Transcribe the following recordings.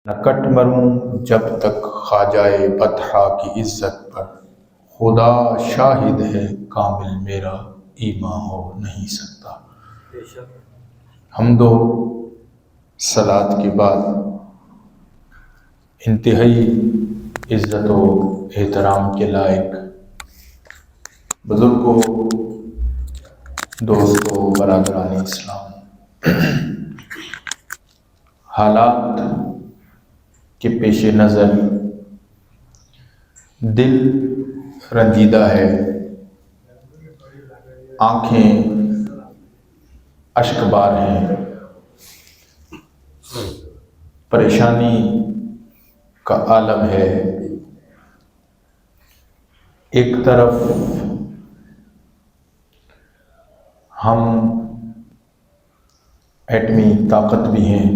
نہ کٹ مروں جب تک خواجہ بطحا کی عزت پر، خدا شاہد ہے کامل میرا ایمان ہو نہیں سکتا۔ حمد و صلات کے بعد انتہائی عزت و احترام کے لائق بزرگوں، دوستوں، برادران اسلام، حالات کے پیش نظر دل رنجیدہ ہے، آنکھیں اشکبار ہیں، پریشانی کا عالم ہے۔ ایک طرف ہم ایٹمی طاقت بھی ہیں،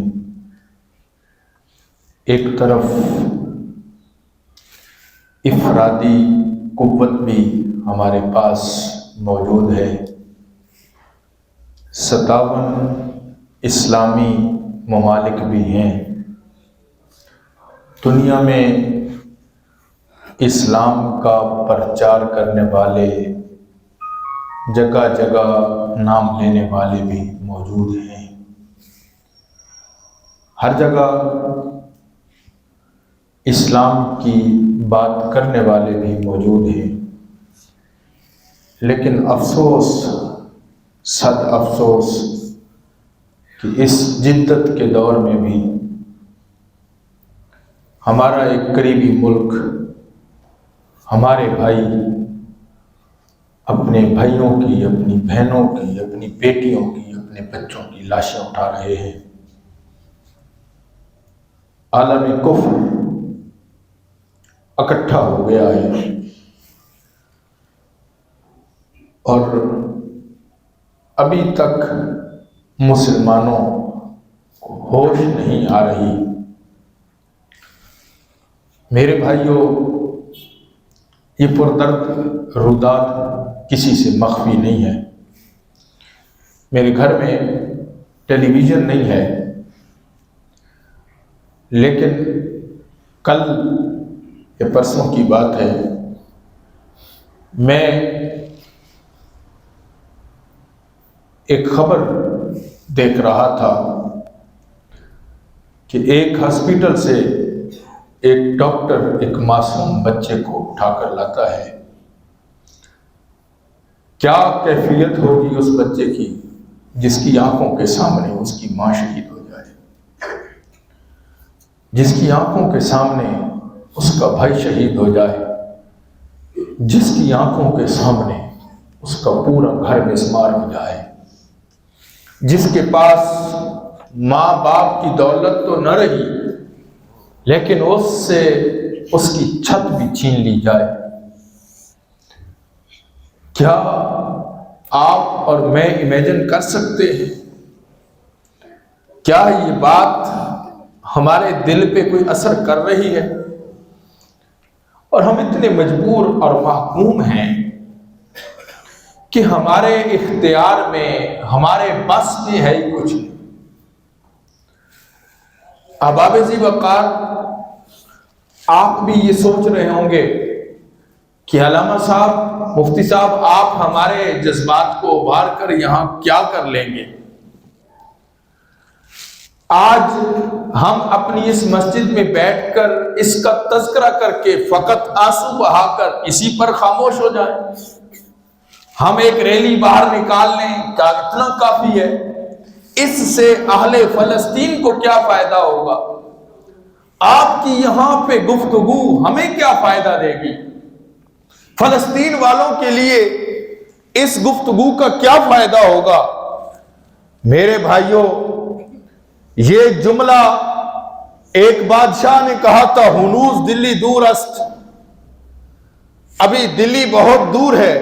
ایک طرف افرادی قوت بھی ہمارے پاس موجود ہے، 57 اسلامی ممالک بھی ہیں۔ دنیا میں اسلام کا پرچار کرنے والے، جگہ جگہ نام لینے والے بھی موجود ہیں، ہر جگہ اسلام کی بات کرنے والے بھی موجود ہیں، لیکن افسوس، صد افسوس کہ اس جدت کے دور میں بھی ہمارا ایک قریبی ملک، ہمارے بھائی اپنے بھائیوں کی، اپنی بہنوں کی، اپنی بیٹیوں کی، اپنے بچوں کی لاشیں اٹھا رہے ہیں۔ عالم کفر اکٹھا ہو گیا ہے اور ابھی تک مسلمانوں کو ہوش نہیں آ رہی۔ میرے بھائیوں، یہ پردرد رودات کسی سے مخفی نہیں ہے۔ میرے گھر میں ٹیلی ویژن نہیں ہے، لیکن کل یا پرسوں کی بات ہے، میں ایک خبر دیکھ رہا تھا کہ ایک ہاسپٹل سے ایک ڈاکٹر ایک معصوم بچے کو اٹھا کر لاتا ہے۔ کیا کیفیت ہوگی اس بچے کی جس کی آنکھوں کے سامنے اس کی ماں شہید ہو جائے، جس کی آنکھوں کے سامنے اس کا بھائی شہید ہو جائے، جس کی آنکھوں کے سامنے اس کا پورا گھر مسمار ہو جائے، جس کے پاس ماں باپ کی دولت تو نہ رہی لیکن اس سے اس کی چھت بھی چھین لی جائے۔ کیا آپ اور میں امیجن کر سکتے ہیں؟ کیا یہ بات ہمارے دل پہ کوئی اثر کر رہی ہے؟ اور ہم اتنے مجبور اور محکوم ہیں کہ ہمارے اختیار میں، ہمارے بس میں ہے ہی کچھ نہیں۔ احباب ذی وقار، آپ بھی یہ سوچ رہے ہوں گے کہ علامہ صاحب، مفتی صاحب، آپ ہمارے جذبات کو ابھار کر یہاں کیا کر لیں گے؟ آج ہم اپنی اس مسجد میں بیٹھ کر اس کا تذکرہ کر کے فقط آنسو بہا کر اسی پر خاموش ہو جائیں؟ ہم ایک ریلی باہر نکال لیں کیا اتنا کافی ہے؟ اس سے اہل فلسطین کو کیا فائدہ ہوگا؟ آپ کی یہاں پہ گفتگو ہمیں کیا فائدہ دے گی؟ فلسطین والوں کے لیے اس گفتگو کا کیا فائدہ ہوگا؟ میرے بھائیوں، یہ جملہ ایک بادشاہ نے کہا تھا، ہنوز دلی دور است، ابھی دلی بہت دور ہے۔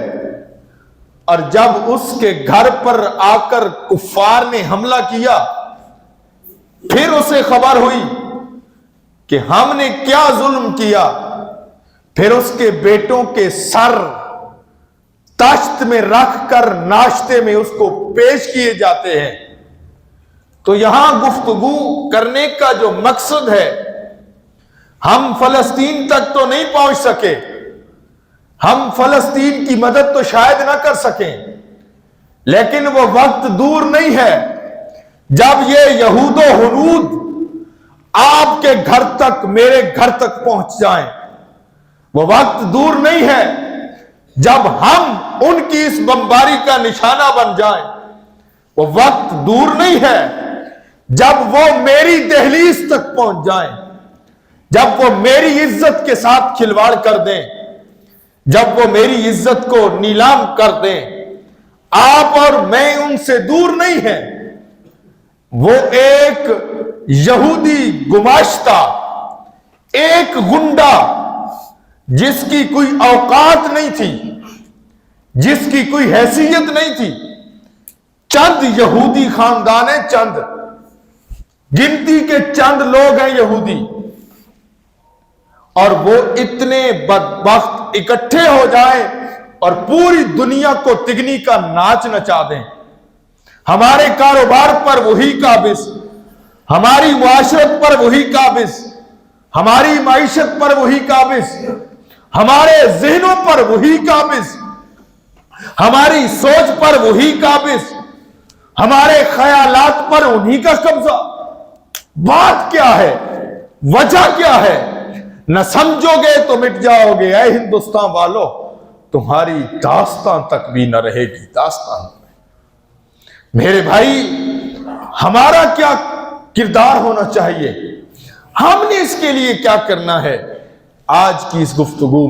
اور جب اس کے گھر پر آ کر کفار نے حملہ کیا، پھر اسے خبر ہوئی کہ ہم نے کیا ظلم کیا، پھر اس کے بیٹوں کے سر تاشت میں رکھ کر ناشتے میں اس کو پیش کیے جاتے ہیں۔ تو یہاں گفتگو کرنے کا جو مقصد ہے ہم فلسطین تک تو نہیں پہنچ سکے، ہم فلسطین کی مدد تو شاید نہ کر سکیں، لیکن وہ وقت دور نہیں ہے جب یہ یہود و ہنود آپ کے گھر تک، میرے گھر تک پہنچ جائیں۔ وہ وقت دور نہیں ہے جب ہم ان کی اس بمباری کا نشانہ بن جائیں۔ وہ وقت دور نہیں ہے جب وہ میری دہلیز تک پہنچ جائیں، جب وہ میری عزت کے ساتھ کھلواڑ کر دیں، جب وہ میری عزت کو نیلام کر دیں۔ آپ اور میں ان سے دور نہیں ہیں۔ وہ ایک یہودی گماشتہ، ایک گنڈا جس کی کوئی اوقات نہیں تھی، جس کی کوئی حیثیت نہیں تھی، چند یہودی خاندان ہیں، چند گنتی کے چند لوگ ہیں یہودی، اور وہ اتنے بدبخت اکٹھے ہو جائیں اور پوری دنیا کو تگنی کا ناچ نچا دیں۔ ہمارے کاروبار پر وہی قابض، ہماری معاشرت پر وہی قابض، ہماری معیشت پر وہی قابض، ہمارے ذہنوں پر وہی قابض، ہماری سوچ پر وہی قابض، ہمارے خیالات پر انہی کا قبضہ۔ بات کیا ہے؟ وجہ کیا ہے؟ نہ سمجھو گے تو مٹ جاؤ گے۔ اے ہندوستان والو، تمہاری داستان تک بھی نہ رہے گی، داستان۔ میرے بھائی، ہمارا کیا کردار ہونا چاہیے؟ ہم نے اس کے لیے کیا کرنا ہے؟ آج کی اس گفتگو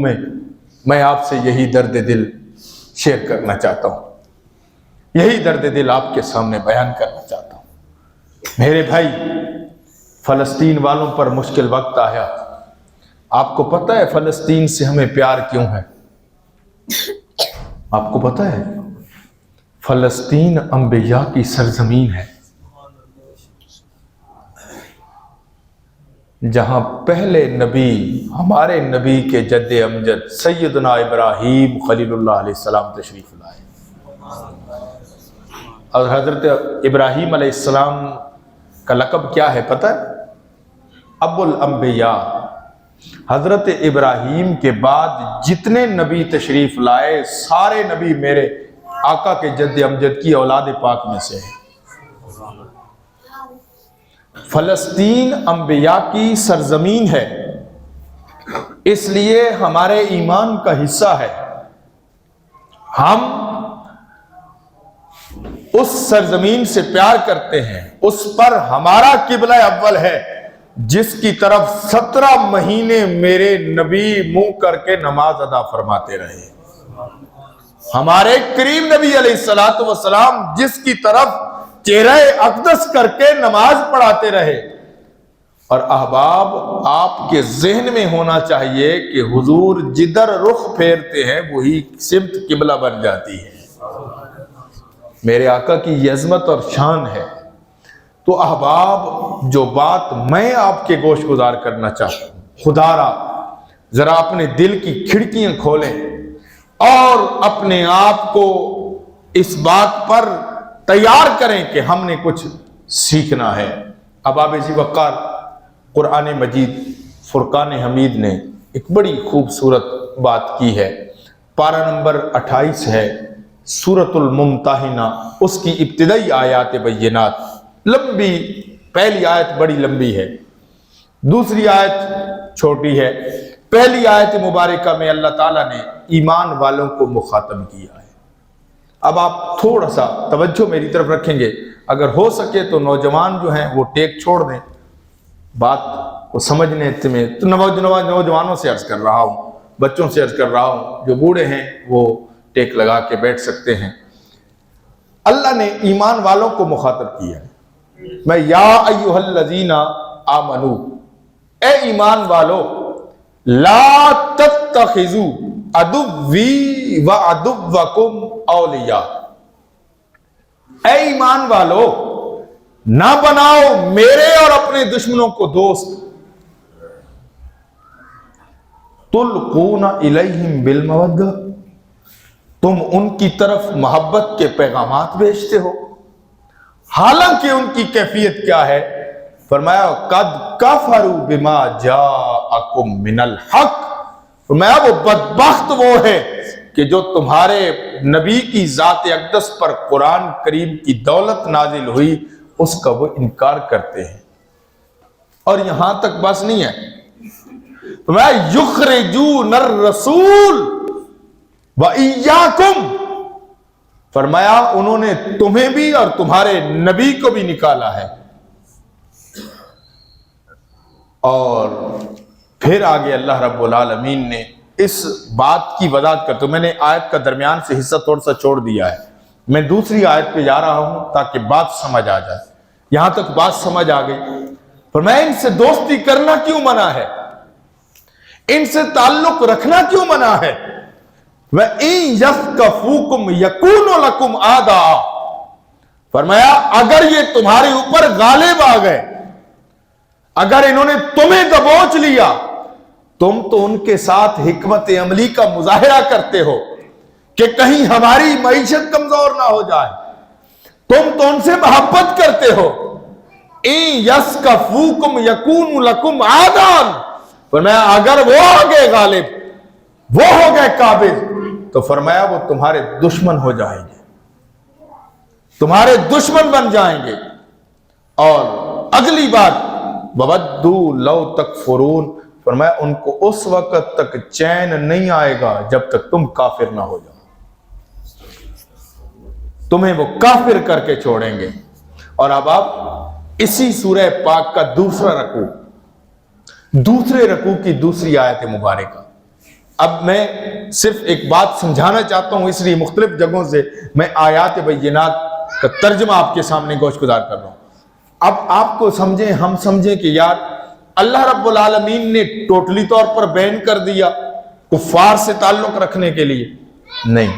میں آپ سے یہی درد دل شیئر کرنا چاہتا ہوں، یہی درد دل آپ کے سامنے بیان کرنا چاہتا ہوں۔ میرے بھائی، فلسطین والوں پر مشکل وقت آیا۔ آپ کو پتہ ہے فلسطین سے ہمیں پیار کیوں ہے؟ آپ کو پتہ ہے فلسطین انبیاء کی سرزمین ہے، جہاں پہلے نبی، ہمارے نبی کے جد امجد سیدنا ابراہیم خلیل اللہ علیہ السلام تشریف لائے۔ اور حضرت ابراہیم علیہ السلام کا لقب کیا ہے پتہ ہے؟ ابو الانبیاء۔ حضرت ابراہیم کے بعد جتنے نبی تشریف لائے، سارے نبی میرے آقا کے جد امجد کی اولاد پاک میں سے ہیں۔ فلسطین انبیاء کی سرزمین ہے، اس لیے ہمارے ایمان کا حصہ ہے۔ ہم اس سرزمین سے پیار کرتے ہیں، اس پر ہمارا قبلہ اول ہے، جس کی طرف 17 مہینے میرے نبی منہ کر کے نماز ادا فرماتے رہے۔ ہمارے کریم نبی علیہ السلام جس کی طرف چہرہ اقدس کر کے نماز پڑھاتے رہے۔ اور احباب، آپ کے ذہن میں ہونا چاہیے کہ حضور جدھر رخ پھیرتے ہیں وہی سمت قبلہ بن جاتی ہے۔ میرے آقا کی یہ عظمت اور شان ہے۔ تو احباب، جو بات میں آپ کے گوش گزار کرنا چاہتا ہوں، خدا را ذرا اپنے دل کی کھڑکیاں کھولیں اور اپنے آپ کو اس بات پر تیار کریں کہ ہم نے کچھ سیکھنا ہے۔ اباب ذی وقار قرآن مجید فرقان حمید نے ایک بڑی خوبصورت بات کی ہے۔ پارہ نمبر 28 ہے، سورۃ الممتحنہ، اس کی ابتدائی آیات بینات لمبی، پہلی آیت بڑی لمبی ہے، دوسری آیت چھوٹی ہے۔ پہلی آیت مبارکہ میں اللہ تعالیٰ نے ایمان والوں کو مخاطب کیا ہے۔ اب آپ تھوڑا سا توجہ میری طرف رکھیں گے، اگر ہو سکے تو نوجوان جو ہیں وہ ٹیک چھوڑ دیں، بات کو سمجھنے میں۔ تو نوجوانوں سے عرض کر رہا ہوں، بچوں سے عرض کر رہا ہوں، جو بوڑھے ہیں وہ ٹیک لگا کے بیٹھ سکتے ہیں۔ اللہ نے ایمان والوں کو مخاطب کیا ہے۔ میں یا ایھا الذین آمنو، اے ایمان والو، لا تتخذوا عدوی وعدوکم اولیاء، اے ایمان والو نہ بناؤ میرے اور اپنے دشمنوں کو دوست۔ تلقون الیہم بالمودہ، تم ان کی طرف محبت کے پیغامات بھیجتے ہو، حالانکہ ان کی کیفیت کیا ہے؟ فرمایا قد کفروا بما جاءکم من الحق، فرمایا وہ بدبخت وہ ہے کہ جو تمہارے نبی کی ذات اقدس پر قرآن کریم کی دولت نازل ہوئی اس کا وہ انکار کرتے ہیں۔ اور یہاں تک بس نہیں ہے، فرمایا یخرجون الرسول وَإِيَّاكُمْ، فرمایا انہوں نے تمہیں بھی اور تمہارے نبی کو بھی نکالا ہے۔ اور پھر آگے اللہ رب العالمین نے اس بات کی وضاحت کرتے، میں نے آیت کا درمیان سے حصہ تھوڑا سا چھوڑ دیا ہے، میں دوسری آیت پہ جا رہا ہوں تاکہ بات سمجھ آ جائے۔ یہاں تک بات سمجھ آ گئی۔ فرمایا ان سے دوستی کرنا کیوں منع ہے، ان سے تعلق رکھنا کیوں منع ہے؟ وَإِن يَثْقَفُوكُمْ يَكُونُوا لَكُمْ أَعْدَاءً، فرمایا اگر یہ تمہارے اوپر غالب آ گئے، اگر انہوں نے تمہیں دبوچ لیا، تم تو ان کے ساتھ حکمت عملی کا مظاہرہ کرتے ہو کہ کہیں ہماری معیشت کمزور نہ ہو جائے، تم تو ان سے محبت کرتے ہو۔ إِن يَثْقَفُوكُمْ يَكُونُوا لَكُمْ أَعْدَاءً، فرمایا اگر وہ آ گئے غالب، وہ ہو گئے قابض، تو فرمایا وہ تمہارے دشمن ہو جائیں گے، تمہارے دشمن بن جائیں گے۔ اور اگلی بات وَوَدُّوا لَوْ تَكْفُرُونَ، فرمایا ان کو اس وقت تک چین نہیں آئے گا جب تک تم کافر نہ ہو جاؤ، تمہیں وہ کافر کر کے چھوڑیں گے۔ اور اب آپ اسی سورہ پاک کا دوسرا رکوع، دوسرے رکوع کی دوسری آیت مبارکہ، اب میں صرف ایک بات سمجھانا چاہتا ہوں، اس لیے مختلف جگہوں سے میں آیات بینات کا ترجمہ آپ کے سامنے گوش گزار کر رہا ہوں۔ اب آپ کو سمجھیں، ہم سمجھیں کہ یار اللہ رب العالمین نے ٹوٹلی طور پر بین کر دیا کفار سے تعلق رکھنے کے لیے، نہیں،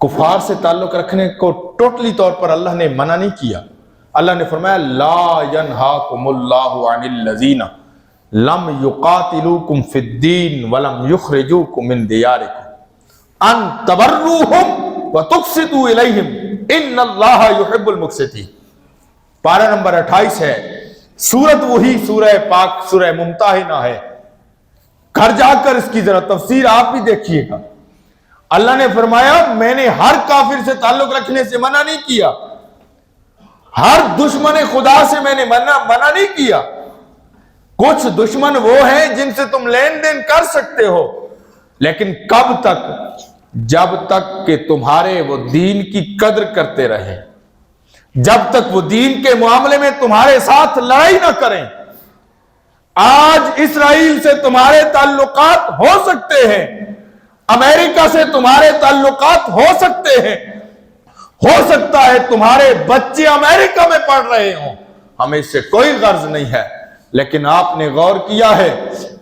کفار سے تعلق رکھنے کو ٹوٹلی طور پر اللہ نے منع نہیں کیا۔ اللہ نے فرمایا لا ینہاکم اللہ عن الذین لم یقاتلوکم فی الدین ولم یخرجوکم من دیارکم ان تبروہم وتقسطوا الیہم ان اللہ یحب المقسطین۔ پارہ نمبر 28 ہے، سورت وہی سورہ پاک سورہ ممتحنہ ہے، گھر جا کر اس کی ذرا تفسیر آپ بھی دیکھیے گا۔ اللہ نے فرمایا میں نے ہر کافر سے تعلق رکھنے سے منع نہیں کیا، ہر دشمن خدا سے میں نے منع نہیں کیا۔ کچھ دشمن وہ ہیں جن سے تم لین دین کر سکتے ہو، لیکن کب تک؟ جب تک کہ تمہارے وہ دین کی قدر کرتے رہیں، جب تک وہ دین کے معاملے میں تمہارے ساتھ لڑائی نہ کریں۔ آج اسرائیل سے تمہارے تعلقات ہو سکتے ہیں، امریکہ سے تمہارے تعلقات ہو سکتے ہیں، ہو سکتا ہے تمہارے بچے امریکہ میں پڑھ رہے ہوں، ہمیں اس سے کوئی غرض نہیں ہے، لیکن آپ نے غور کیا ہے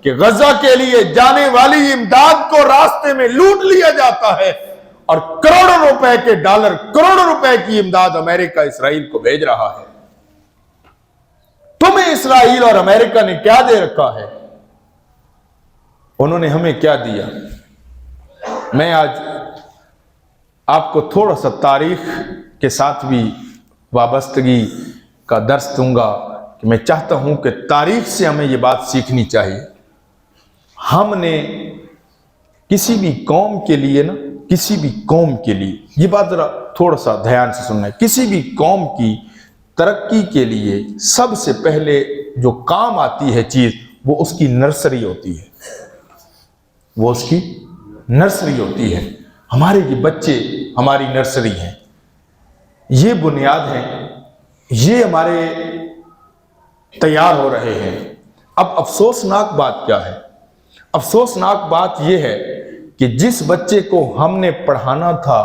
کہ غزہ کے لیے جانے والی امداد کو راستے میں لوٹ لیا جاتا ہے، اور کروڑوں روپے کے ڈالر، کروڑوں روپے کی امداد امریکہ اسرائیل کو بھیج رہا ہے۔ تمہیں اسرائیل اور امریکہ نے کیا دے رکھا ہے؟ انہوں نے ہمیں کیا دیا؟ میں آج آپ کو تھوڑا سا تاریخ کے ساتھ بھی وابستگی کا درس دوں گا کہ میں چاہتا ہوں کہ تاریخ سے ہمیں یہ بات سیکھنی چاہیے۔ ہم نے کسی بھی قوم کے لیے نا، کسی بھی قوم کے لیے، یہ بات ذرا تھوڑا سا دھیان سے سننا ہے، کسی بھی قوم کی ترقی کے لیے سب سے پہلے جو کام آتی ہے چیز، وہ اس کی نرسری ہوتی ہے، وہ اس کی نرسری ہوتی ہے۔ ہمارے یہ بچے ہماری نرسری ہیں، یہ بنیاد ہیں، یہ ہمارے تیار ہو رہے ہیں۔ اب افسوسناک بات کیا ہے؟ افسوسناک بات یہ ہے کہ جس بچے کو ہم نے پڑھانا تھا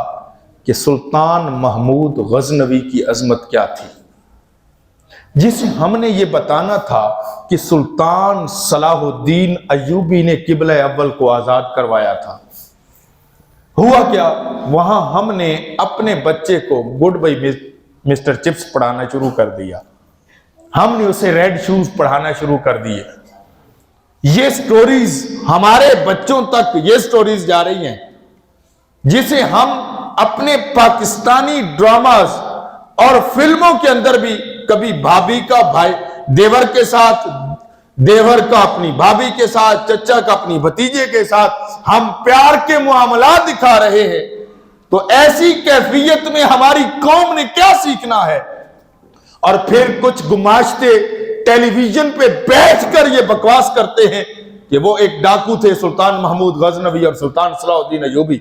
کہ سلطان محمود غزنوی کی عظمت کیا تھی، جسے ہم نے یہ بتانا تھا کہ سلطان صلاح الدین ایوبی نے قبلہ اول کو آزاد کروایا تھا، ہوا کیا؟ وہاں ہم نے اپنے بچے کو گڈ بائی مسٹر چپس پڑھانا شروع کر دیا، ہم نے اسے ریڈ شوز پڑھانا شروع کر دیے۔ یہ سٹوریز ہمارے بچوں تک یہ سٹوریز جا رہی ہیں، جسے ہم اپنے پاکستانی ڈراماز اور فلموں کے اندر بھی کبھی بھابھی کا بھائی دیور کے ساتھ، دیور کا اپنی بھابھی کے ساتھ، چچا کا اپنی بھتیجے کے ساتھ ہم پیار کے معاملات دکھا رہے ہیں، تو ایسی کیفیت میں ہماری قوم نے کیا سیکھنا ہے؟ اور پھر کچھ گماشتے ٹیلی ویژن پہ بیٹھ کر یہ بکواس کرتے ہیں کہ وہ ایک ڈاکو تھے سلطان محمود غزنوی اور سلطان صلاح الدین ایوبی،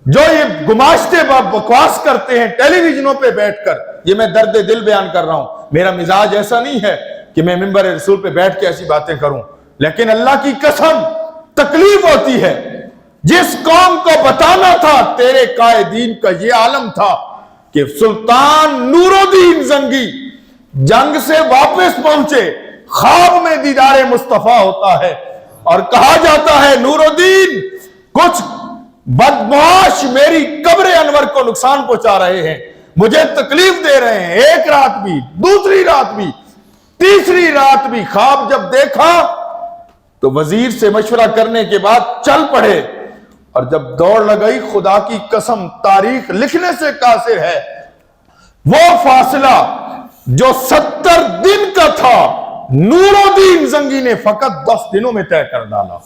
جو یہ گماشتے بکواس کرتے ہیں ٹیلی ویژنوں پہ بیٹھ کر۔ یہ میں درد دل بیان کر رہا ہوں، میرا مزاج ایسا نہیں ہے کہ میں منبر رسول پہ بیٹھ کے ایسی باتیں کروں، لیکن اللہ کی قسم تکلیف ہوتی ہے۔ جس قوم کو بتانا تھا تیرے قائدین کا یہ عالم تھا کہ سلطان نور الدین زنگی جنگ سے واپس پہنچے، خواب میں دیدار مصطفیٰ ہوتا ہے اور کہا جاتا ہے نور الدین کچھ بدمعاش میری قبر انور کو نقصان پہنچا رہے ہیں، مجھے تکلیف دے رہے ہیں۔ ایک رات بھی، دوسری رات بھی، تیسری رات بھی خواب جب دیکھا تو وزیر سے مشورہ کرنے کے بعد چل پڑے، اور جب دوڑ لگئی خدا کی قسم تاریخ لکھنے سے قاصر ہے، وہ فاصلہ جو 70 دن کا تھا نور الدین زنگی نے فقط 10 دنوں میں طے کر ڈالا۔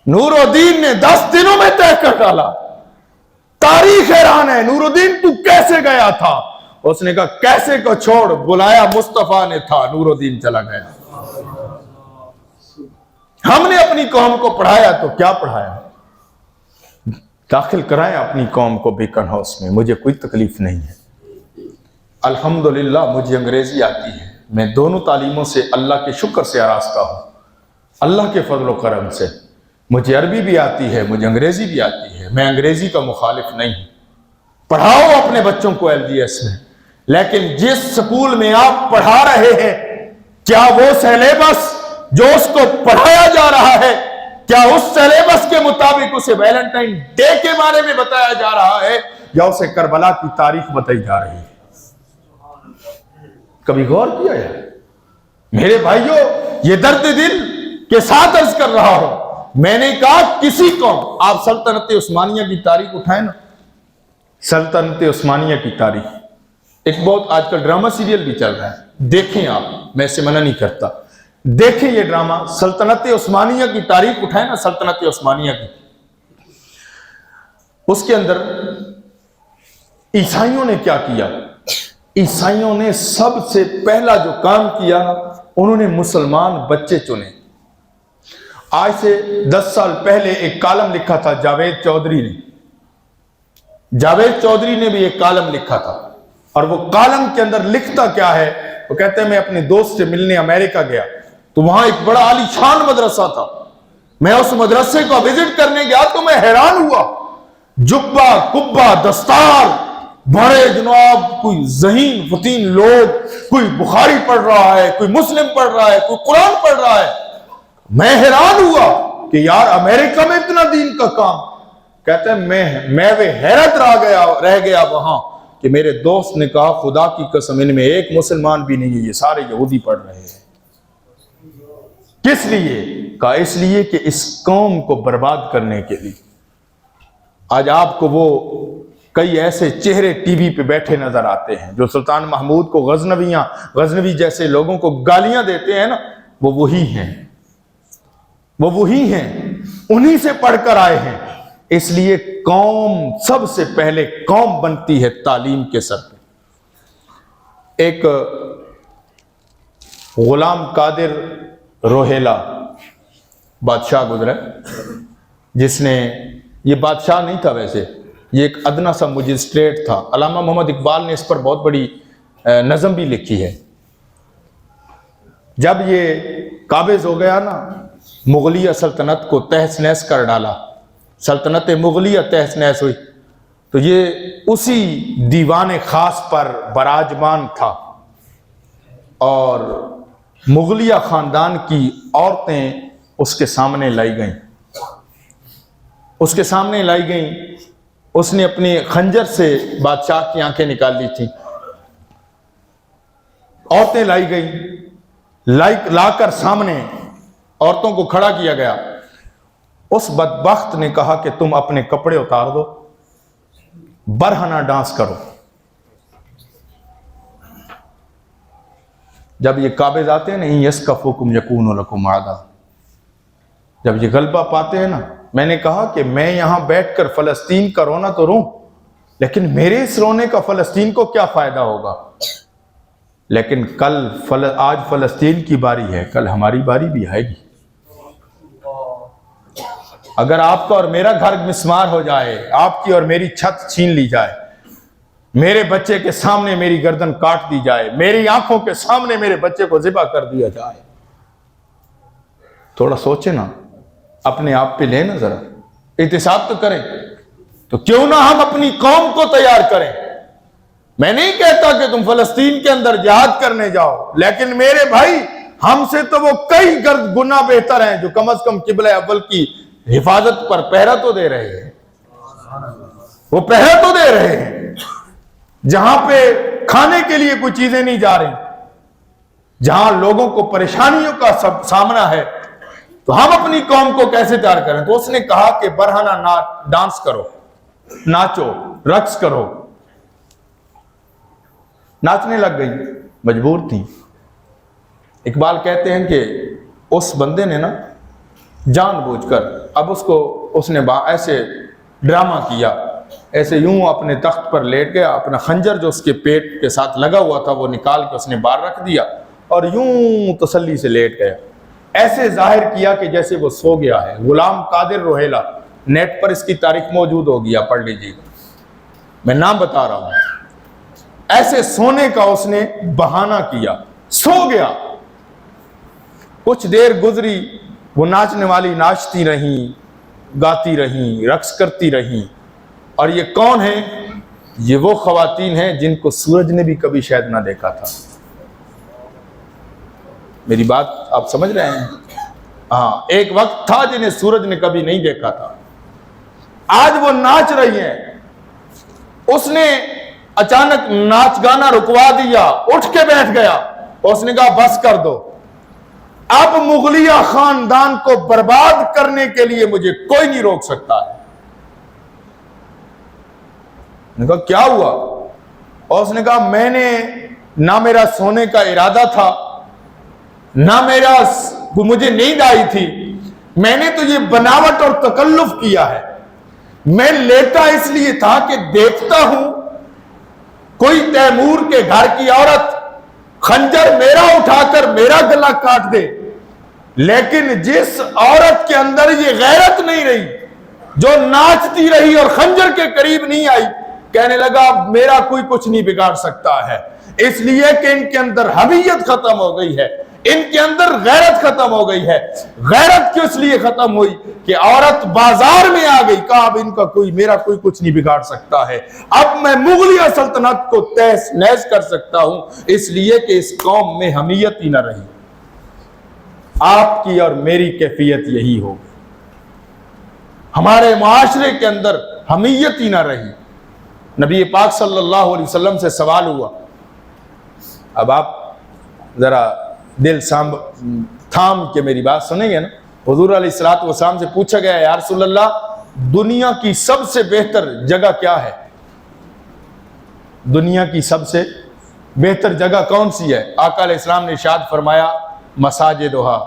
نور الدین نے 10 دنوں میں طے کر ڈالا۔ تاریخ حیران ہے، نور الدین تو کیسے گیا تھا؟ اس نے کہا کیسے کو چھوڑ، بلایا مصطفیٰ نے تھا، نور الدین چلا گیا۔ ہم نے اپنی قوم کو پڑھایا تو کیا پڑھایا؟ داخل کرائیں اپنی قوم کو بیکن ہاؤس میں، مجھے کوئی تکلیف نہیں ہے۔ الحمدللہ مجھے انگریزی آتی ہے، میں دونوں تعلیموں سے اللہ کے شکر سے آراستہ ہوں، اللہ کے فضل و کرم سے۔ مجھے عربی بھی آتی ہے، مجھے انگریزی بھی آتی ہے، میں انگریزی کا مخالف نہیں ہوں، پڑھاؤ اپنے بچوں کو LGS میں، لیکن جس سکول میں آپ پڑھا رہے ہیں کیا وہ سیلیبس جو اس کو پڑھایا جا رہا ہے، کیا اس سیلیبس کے مطابق اسے ویلنٹائن ڈے کے بارے میں بتایا جا رہا ہے یا اسے کربلا کی تاریخ بتائی جا رہی ہے؟ کبھی غور کیا ہے؟ میرے بھائیوں، یہ درد دل کے ساتھ عرض کر رہا ہوں۔ میں نے کہا کسی قوم، آپ سلطنت عثمانیہ کی تاریخ اٹھائیں نا، سلطنت عثمانیہ کی تاریخ، ایک بہت آج کل ڈرامہ سیریل بھی چل رہا ہے، دیکھیں آپ، میں اسے منع نہیں کرتا، دیکھیں یہ ڈرامہ سلطنت عثمانیہ کی تاریخ اٹھائیں نا، سلطنت عثمانیہ کی، اس کے اندر عیسائیوں نے کیا کیا؟ عیسائیوں نے سب سے پہلا جو کام کیا نا، انہوں نے مسلمان بچے چنے۔ آج سے 10 سال پہلے ایک کالم لکھا تھا جاوید چودھری نے، جاوید چودھری نے بھی ایک کالم لکھا تھا، اور وہ کالم کے اندر لکھتا کیا ہے؟ وہ کہتے ہیں میں اپنے دوست سے ملنے امریکہ گیا تو وہاں ایک بڑا عالی شان مدرسہ تھا، میں اس مدرسے کو وزٹ کرنے گیا تو میں حیران ہوا، جبہ کبہ دستار، بڑے جناب کوئی ذہین فتین لوگ، کوئی بخاری پڑھ رہا ہے، کوئی مسلم پڑھ رہا ہے، کوئی قرآن پڑھ رہا ہے۔ میں حیران ہوا کہ یار امریکہ میں اتنا دین کا کام۔ کہتے ہیں میں وہ حیرت رہ گیا وہاں کہ میرے دوست نے کہا خدا کی قسم ان میں ایک مسلمان بھی نہیں ہے، یہ سارے یہودی پڑھ رہے ہیں۔ کس لیے؟ کہا اس لیے کہ اس قوم کو برباد کرنے کے لیے۔ آج آپ کو وہ کئی ایسے چہرے ٹی وی پہ بیٹھے نظر آتے ہیں جو سلطان محمود کو غزنوی جیسے لوگوں کو گالیاں دیتے ہیں نا، وہ وہی ہیں، وہ وہی ہیں، انہی سے پڑھ کر آئے ہیں۔ اس لیے قوم سب سے پہلے قوم بنتی ہے تعلیم کے سر پہ۔ ایک غلام قادر روہیلا بادشاہ گزرا، جس نے، یہ بادشاہ نہیں تھا ویسے، یہ ایک ادنا سا مجسٹریٹ تھا۔ علامہ محمد اقبال نے اس پر بہت بڑی نظم بھی لکھی ہے۔ جب یہ قابض ہو گیا نا، مغلیہ سلطنت کو تہس نہس کر ڈالا، سلطنت مغلیہ تہس نہس ہوئی، تو یہ اسی دیوان خاص پر براجمان تھا، اور مغلیہ خاندان کی عورتیں اس کے سامنے لائی گئیں، اس کے سامنے لائی گئیں۔ اس نے اپنے خنجر سے بادشاہ کی آنکھیں نکال لی تھی، عورتیں لائی گئیں، لا کر سامنے عورتوں کو کھڑا کیا گیا۔ اس بدبخت نے کہا کہ تم اپنے کپڑے اتار دو، برہنہ ڈانس کرو۔ جب یہ قابض آتے ہیں نا یسکفکم یکون لکم عادا، جب یہ غلبہ پاتے ہیں نا، میں نے کہا کہ میں یہاں بیٹھ کر فلسطین کا رونا تو روں، لیکن میرے اس رونے کا فلسطین کو کیا فائدہ ہوگا؟ لیکن آج فلسطین کی باری ہے، کل ہماری باری بھی آئے گی۔ اگر آپ کا اور میرا گھر مسمار ہو جائے، آپ کی اور میری چھت چھین لی جائے، میرے بچے کے سامنے میری گردن کاٹ دی جائے، میری آنکھوں کے سامنے میرے بچے کو ذبح کر دیا جائے، تھوڑا سوچیں نا، اپنے آپ پہ لیں نا، ذرا احتساب تو کریں۔ تو کیوں نہ ہم اپنی قوم کو تیار کریں؟ میں نہیں کہتا کہ تم فلسطین کے اندر جہاد کرنے جاؤ، لیکن میرے بھائی ہم سے تو وہ کئی گنا بہتر ہیں جو کم از کم قبلہ اول کی حفاظت پر پہرا تو دے رہے ہیں، وہ پہرا تو دے رہے ہیں، جہاں پہ کھانے کے لیے کوئی چیزیں نہیں جا رہی، جہاں لوگوں کو پریشانیوں کا سامنا ہے، تو ہم اپنی قوم کو کیسے تیار کریں؟ تو اس نے کہا کہ برہنہ ڈانس کرو، ناچو، رقص کرو۔ ناچنے لگ گئی، مجبور تھی۔ اقبال کہتے ہیں کہ اس بندے نے نا جان بوجھ کر، اب اس نے ایسے ڈرامہ کیا، ایسے یوں اپنے تخت پر لیٹ گیا، اپنا خنجر جو اس کے پیٹ کے ساتھ لگا ہوا تھا وہ نکال کے اس نے باہر رکھ دیا اور یوں تسلی سے لیٹ گیا، ایسے ظاہر کیا کہ جیسے وہ سو گیا ہے۔ غلام قادر روہیلا، نیٹ پر اس کی تاریخ موجود ہو گیا، پڑھ لیجیے، میں نام بتا رہا ہوں۔ ایسے سونے کا اس نے بہانہ کیا، سو گیا۔ کچھ دیر گزری، وہ ناچنے والی ناچتی رہیں، گاتی رہیں، رقص کرتی رہیں، اور یہ کون ہیں؟ یہ وہ خواتین ہیں جن کو سورج نے بھی کبھی شاید نہ دیکھا تھا۔ میری بات آپ سمجھ رہے ہیں؟ ہاں، ایک وقت تھا جنہیں سورج نے کبھی نہیں دیکھا تھا، آج وہ ناچ رہی ہیں۔ اس نے اچانک ناچ گانا رکوا دیا، اٹھ کے بیٹھ گیا، اس نے کہا بس کر دو، اب مغلیہ خاندان کو برباد کرنے کے لیے مجھے کوئی نہیں روک سکتا ہے۔ نے کہا کیا ہوا؟ اور اس نے کہا میں نے نہ میرا سونے کا ارادہ تھا، نہ مجھے نیند آئی تھی، میں نے تو یہ بناوٹ اور تکلف کیا ہے۔ میں لیٹا اس لیے تھا کہ دیکھتا ہوں کوئی تیمور کے گھر کی عورت خنجر میرا اٹھا کر میرا گلا کاٹ دے، لیکن جس عورت کے اندر یہ غیرت نہیں رہی، جو ناچتی رہی اور خنجر کے قریب نہیں آئی، کہنے لگا میرا کوئی کچھ نہیں بگاڑ سکتا ہے، اس لیے کہ ان کے اندر حمیت ختم ہو گئی ہے، ان کے اندر غیرت ختم ہو گئی ہے۔ غیرت کیوں اس لیے ختم ہوئی کہ عورت بازار میں آ گئی، کہا اب ان کا میرا کوئی کچھ نہیں بگاڑ سکتا ہے، اب میں مغلیہ سلطنت کو تہس نہس کر سکتا ہوں، اس لیے کہ اس قوم میں حمیت ہی نہ رہی۔ آپ کی اور میری کیفیت یہی ہوگی، ہمارے معاشرے کے اندر حمیت ہی نہ رہی۔ نبی پاک صلی اللہ علیہ وسلم سے سوال ہوا، اب آپ ذرا دل تھام کے میری بات سنیں گے نا۔ حضور علیہ الصلوۃ والسلام سے پوچھا گیا یا رسول اللہ دنیا کی سب سے بہتر جگہ کیا ہے؟ دنیا کی سب سے بہتر جگہ کون سی ہے؟ آقا علیہ السلام نے ارشاد فرمایا مساجدہا،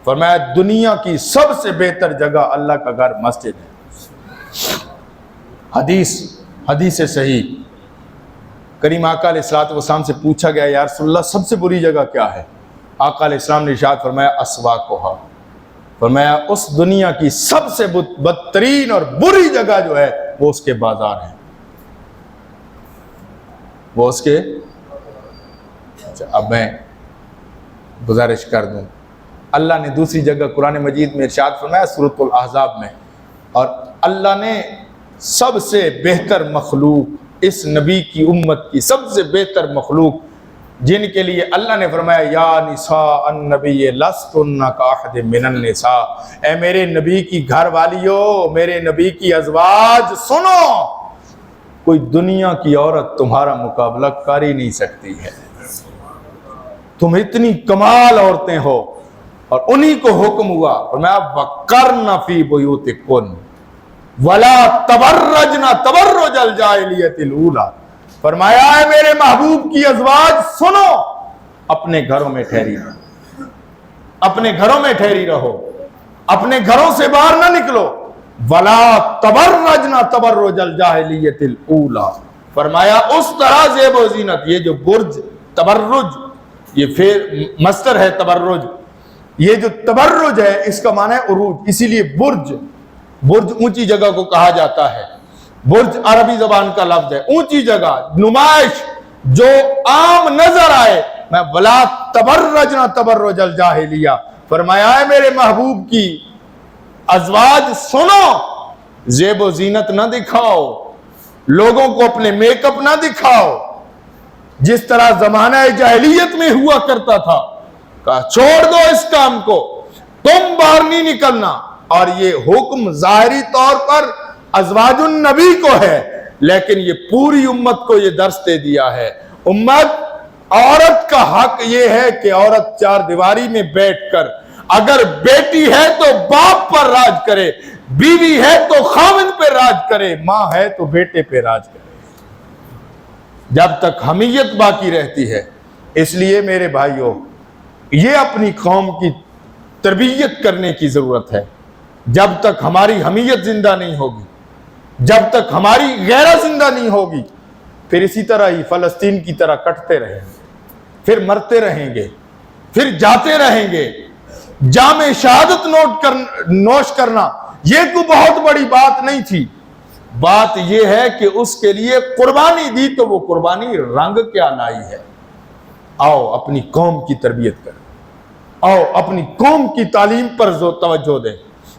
فرمایا دنیا کی سب سے بہتر جگہ اللہ کا گھر مسجد ہے۔ حدیث صحیح کریم آقا علیہ السلام سے پوچھا گیا یا رسول اللہ سب سے بری جگہ کیا ہے؟ آقا علیہ السلام نے ارشاد فرمایا اسواقہا، فرمایا اس دنیا کی سب سے بدترین اور بری جگہ جو ہے وہ اس کے بازار ہیں، وہ اس کے۔ اب میں گزارش کر دوں، اللہ نے دوسری جگہ قرآن مجید میں ارشاد فرمایا سورۃ الاحزاب میں، اور اللہ نے سب سے بہتر مخلوق، اس نبی کی امت کی سب سے بہتر مخلوق جن کے لیے اللہ نے فرمایا یا نساء النبی لستن کاحد من النساء، اے میرے نبی کی گھر والیو، میرے نبی کی ازواج سنو، کوئی دنیا کی عورت تمہارا مقابلہ کر ہی نہیں سکتی ہے، تم اتنی کمال عورتیں ہو۔ اور انہی کو حکم ہوا فرمایا وقرن فی بیوتکن ولا تبرجن تبرج الجاہلیت الاولی، فرمایا ہے میرے محبوب کی ازواج سنو، اپنے گھروں میں ٹھہری رہو، اپنے گھروں میں ٹھہری رہو، اپنے گھروں سے باہر نہ نکلو۔ وَلَا تَبَرَّجْنَا تَبَرُّجَ الْجَاهِلِيَّةِ الْأُولَى، فرمایا اس طرح زیب و زینت، یہ جو برج تبرج، یہ پھر مصدر ہے تبرج، یہ جو تبرج ہے اس کا معنی ہے عروج، اسی لیے برج اونچی جگہ کو کہا جاتا ہے۔ برج عربی زبان کا لفظ ہے، اونچی جگہ، نمائش جو عام نظر آئے۔ میں وَلَا تَبَرَّجْنَا تَبَرُّجَ الْجَاهِلِيَّةِ، فرمایا ہے میرے محبوب کی ازواج سنو، زیب و زینت نہ دکھاؤ، لوگوں کو اپنے میک اپ نہ دکھاؤ، جس طرح زمانہ جاہلیت میں ہوا کرتا تھا۔ کہا چھوڑ دو اس کام کو، تم باہر نہیں نکلنا۔ اور یہ حکم ظاہری طور پر ازواج النبی کو ہے، لیکن یہ پوری امت کو یہ درس دے دیا ہے۔ امت، عورت کا حق یہ ہے کہ عورت چار دیواری میں بیٹھ کر، اگر بیٹی ہے تو باپ پر راج کرے، بیوی ہے تو خاوند پہ راج کرے، ماں ہے تو بیٹے پہ راج کرے، جب تک حمیت باقی رہتی ہے۔ اس لیے میرے بھائیوں، یہ اپنی قوم کی تربیت کرنے کی ضرورت ہے۔ جب تک ہماری حمیت زندہ نہیں ہوگی، جب تک ہماری غیرت زندہ نہیں ہوگی، پھر اسی طرح ہی فلسطین کی طرح کٹتے رہیں گے، پھر مرتے رہیں گے، پھر جاتے رہیں گے۔ جام شہادت نوش کرنا یہ کوئی بہت بڑی بات نہیں تھی، بات یہ ہے کہ اس کے لیے قربانی دی تو وہ قربانی رنگ کیا لائی ہے۔ آؤ اپنی قوم کی تربیت کریں، آؤ اپنی قوم کی تعلیم پر توجہ دیں۔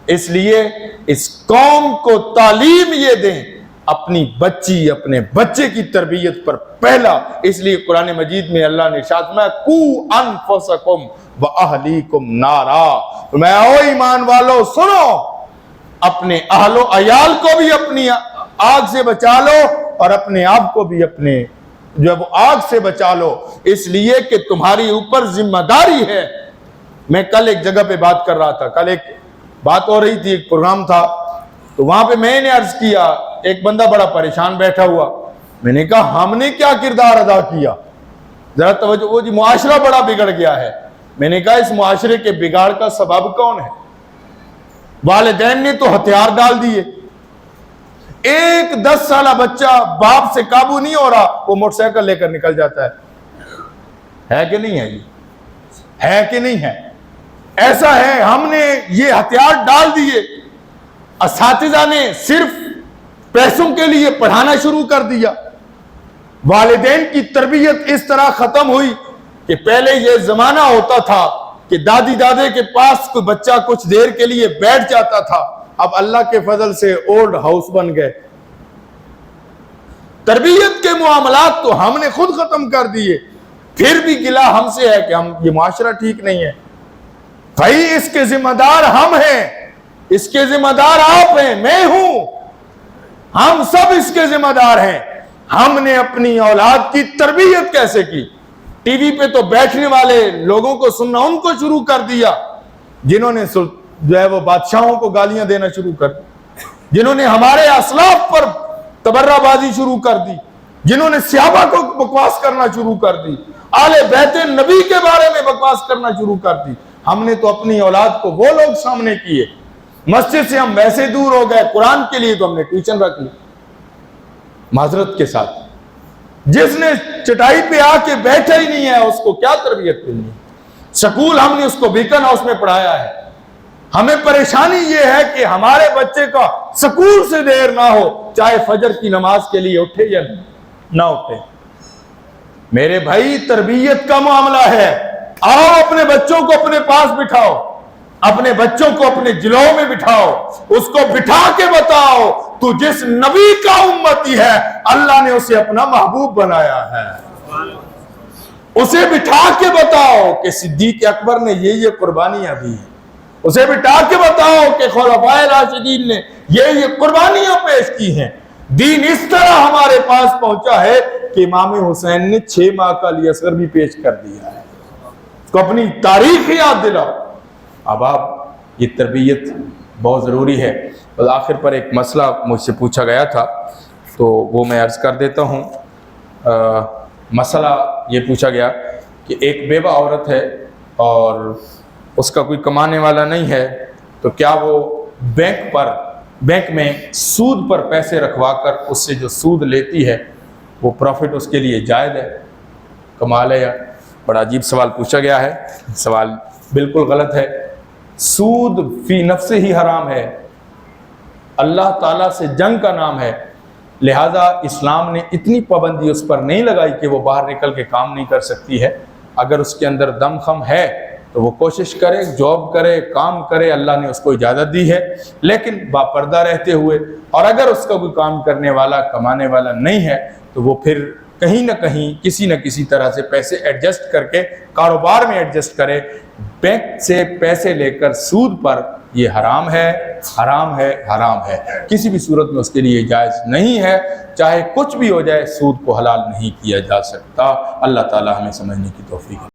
اس لیے اس قوم کو تعلیم یہ دیں، اپنی بچی اپنے بچے کی تربیت پر پہلا۔ اس لیے قرآن مجید میں اللہ نے ارشاد فرمایا قُوا أَنفُسَكُمْ وَأَهْلِيكُمْ نَارًا، میں او ایمان والو سنو، اپنے اہل و عیال کو بھی اپنی آگ سے بچا لو، اور اپنے آپ کو بھی اپنے جب آگ سے بچا لو، اس لیے کہ تمہاری اوپر ذمہ داری ہے۔ میں کل ایک جگہ پہ بات کر رہا تھا، کل ایک بات ہو رہی تھی، ایک پروگرام تھا، تو وہاں پہ میں نے عرض کیا، ایک بندہ بڑا پریشان بیٹھا ہوا، میں نے کہا ہم نے کیا کردار ادا کیا، ذرا توجہ۔ وہ جی معاشرہ بڑا بگڑ گیا ہے۔ میں نے کہا اس معاشرے کے بگاڑ کا سبب کون ہے؟ والدین نے تو ہتھیار ڈال دیے۔ ایک 10 سالہ بچہ باپ سے قابو نہیں ہو رہا، وہ موٹر سائیکل لے کر نکل جاتا ہے کہ نہیں ہے؟ ہے کہ نہیں ہے؟ ایسا ہے، ہم نے یہ ہتھیار ڈال دیے۔ اساتذہ نے صرف پیسوں کے لیے پڑھانا شروع کر دیا۔ والدین کی تربیت اس طرح ختم ہوئی کہ پہلے یہ زمانہ ہوتا تھا کہ دادی دادے کے پاس کوئی بچہ کچھ دیر کے لیے بیٹھ جاتا تھا، اب اللہ کے فضل سے اولڈ ہاؤس بن گئے۔ تربیت کے معاملات تو ہم نے خود ختم کر دیے، پھر بھی گلہ ہم سے ہے کہ یہ معاشرہ ٹھیک نہیں ہے۔ بھائی اس کے ذمہ دار ہم ہیں، اس کے ذمہ دار آپ ہیں، میں ہوں، ہم سب اس کے ذمہ دار ہیں۔ ہم نے اپنی اولاد کی تربیت کیسے کی؟ ٹی وی پہ تو بیٹھنے والے لوگوں کو سننا ان کو شروع کر دیا، جنہوں نے جو ہے وہ بادشاہوں کو گالیاں دینا شروع کر دی، جنہوں نے ہمارے اسلاف پر تبرہ بازی شروع کر دی، جنہوں نے صحابہ کو بکواس کرنا شروع کر دی، آل بیت نبی کے بارے میں بکواس کرنا شروع کر دی۔ ہم نے تو اپنی اولاد کو وہ لوگ سامنے کیے، مسجد سے ہم ویسے دور ہو گئے، قرآن کے لیے تو ہم نے ٹیوشن رکھ لی۔ معذرت کے ساتھ، جس نے چٹائی پہ آ کے بیٹھا ہی نہیں ہے اس کو کیا تربیت ملنی ہے؟ سکول ہم نے اس کو بیکن ہاؤس میں پڑھایا ہے۔ ہمیں پریشانی یہ ہے کہ ہمارے بچے کا سکول سے دیر نہ ہو، چاہے فجر کی نماز کے لیے اٹھے یا نہ اٹھے۔ میرے بھائی تربیت کا معاملہ ہے، آؤ اپنے بچوں کو اپنے پاس بٹھاؤ، اپنے بچوں کو اپنے جلووں میں بٹھاؤ، اس کو بٹھا کے بتاؤ تو جس نبی کا امتی ہے اللہ نے اسے اپنا محبوب بنایا ہے۔ اسے بٹھا کے بتاؤ کہ صدیق اکبر نے یہ قربانیاں دی، اسے بٹھا کے بتاؤ کہ خلفائے راشدین نے یہ قربانیاں پیش کی ہیں۔ دین اس طرح ہمارے پاس پہنچا ہے کہ امام حسین نے 6 ماہ کا علی اصغر بھی پیش کر دیا ہے۔ اس کو اپنی تاریخ یاد دلاؤ۔ اب آپ یہ تربیت بہت ضروری ہے۔ اور آخر پر ایک مسئلہ مجھ سے پوچھا گیا تھا تو وہ میں عرض کر دیتا ہوں۔ مسئلہ یہ پوچھا گیا کہ ایک بیوہ عورت ہے اور اس کا کوئی کمانے والا نہیں ہے، تو کیا وہ بینک میں سود پر پیسے رکھوا کر اس سے جو سود لیتی ہے وہ پروفٹ اس کے لیے جائز ہے؟ کمال ہے یار، بڑا عجیب سوال پوچھا گیا ہے، سوال بالکل غلط ہے۔ سود فی نفس ہی حرام ہے، اللہ تعالیٰ سے جنگ کا نام ہے، لہٰذا اسلام نے اتنی پابندی اس پر نہیں لگائی کہ وہ باہر نکل کے کام نہیں کر سکتی ہے۔ اگر اس کے اندر دم خم ہے تو وہ کوشش کرے، جاب کرے، کام کرے، اللہ نے اس کو اجازت دی ہے، لیکن باپردہ رہتے ہوئے۔ اور اگر اس کا کوئی کام کرنے والا، کمانے والا نہیں ہے تو وہ پھر کہیں نہ کہیں کسی نہ کسی طرح سے پیسے ایڈجسٹ کر کے کاروبار میں ایڈجسٹ کرے۔ بینک سے پیسے لے کر سود پر، یہ حرام ہے، حرام ہے، حرام ہے، کسی بھی صورت میں اس کے لیے جائز نہیں ہے۔ چاہے کچھ بھی ہو جائے، سود کو حلال نہیں کیا جا سکتا۔ اللہ تعالی ہمیں سمجھنے کی توفیق